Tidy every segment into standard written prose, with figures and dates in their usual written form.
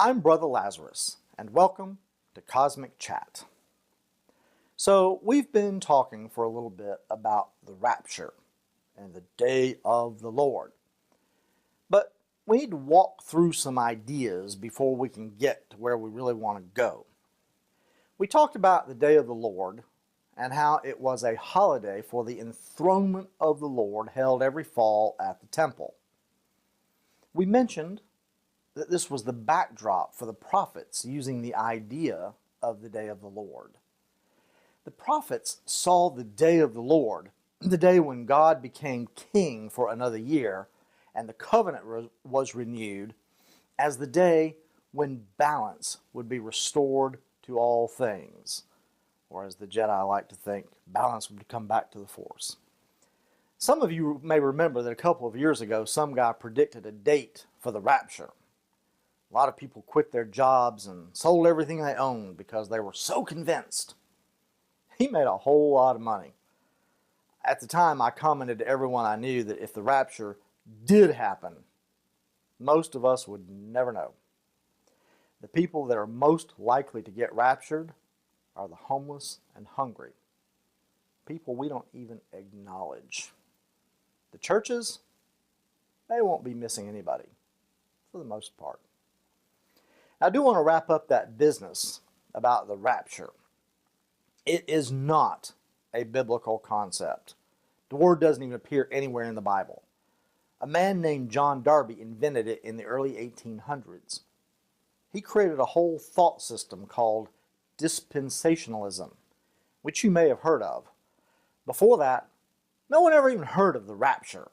I'm Brother Lazarus, and welcome to Cosmic Chat. So, we've been talking for a little bit about the rapture and the day of the Lord. But we need to walk through some ideas before we can get to where we really want to go. We talked about the day of the Lord and how it was a holiday for the enthronement of the Lord held every fall at the temple. We mentioned that this was the backdrop for the prophets using the idea of the day of the Lord. The prophets saw the day of the Lord, the day when God became king for another year and the covenant was renewed, as the day when balance would be restored to all things. Or as the Jedi like to think, balance would come back to the Force. Some of you may remember that a couple of years ago, some guy predicted a date for the rapture. A lot of people quit their jobs and sold everything they owned because they were so convinced. He made a whole lot of money. At the time, I commented to everyone I knew that if the rapture did happen, most of us would never know. The people that are most likely to get raptured are the homeless and hungry. People we don't even acknowledge. The churches, they won't be missing anybody, for the most part. I do want to wrap up that business about the rapture. It is not a biblical concept. The word doesn't even appear anywhere in the Bible. A man named John Darby invented it in the early 1800s. He created a whole thought system called dispensationalism, which you may have heard of. Before that, no one ever even heard of the rapture.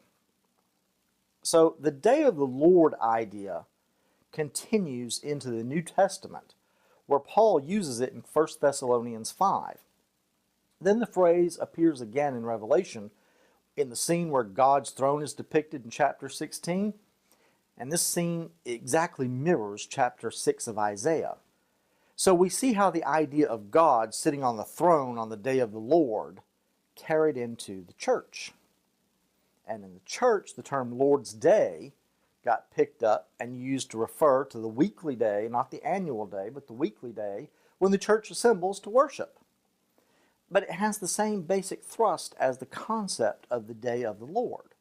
So the day of the Lord idea continues into the New Testament, where Paul uses it in 1 Thessalonians 5. Then the phrase appears again in Revelation in the scene where God's throne is depicted in chapter 16, and this scene exactly mirrors chapter 6 of Isaiah. So we see how the idea of God sitting on the throne on the day of the Lord carried into the church. And in the church, the term Lord's Day got picked up and used to refer to the weekly day, not the annual day, but the weekly day when the church assembles to worship. But it has the same basic thrust as the concept of the day of the Lord.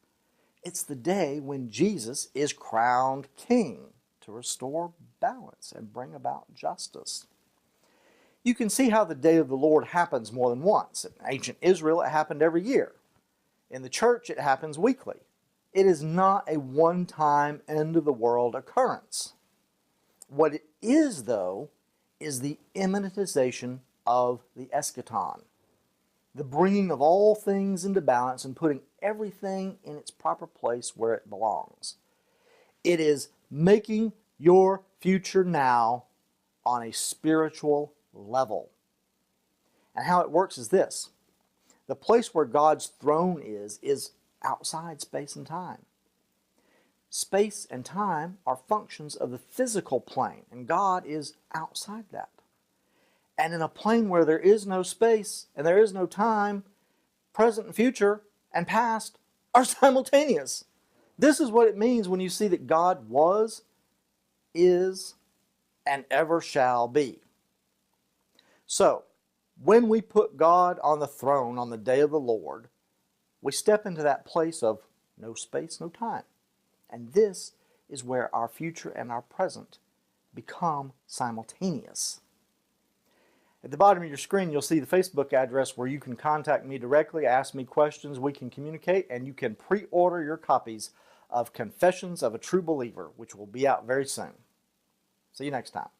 It's the day when Jesus is crowned king to restore balance and bring about justice. You can see how the day of the Lord happens more than once. In ancient Israel, it happened every year. In the church, it happens weekly. It is not a one-time, end-of-the-world occurrence. What it is, though, is the imminentization of the eschaton, the bringing of all things into balance and putting everything in its proper place where it belongs. It is making your future now on a spiritual level. And how it works is this. The place where God's throne is outside space and time. Space and time are functions of the physical plane, and God is outside that. And in a plane where there is no space and there is no time, present and future and past are simultaneous. This is what it means when you see that God was, is, and ever shall be. So, when we put God on the throne on the day of the Lord, we step into that place of no space, no time. And this is where our future and our present become simultaneous. At the bottom of your screen, you'll see the Facebook address where you can contact me directly, ask me questions, we can communicate, and you can pre-order your copies of Confessions of a True Believer, which will be out very soon. See you next time.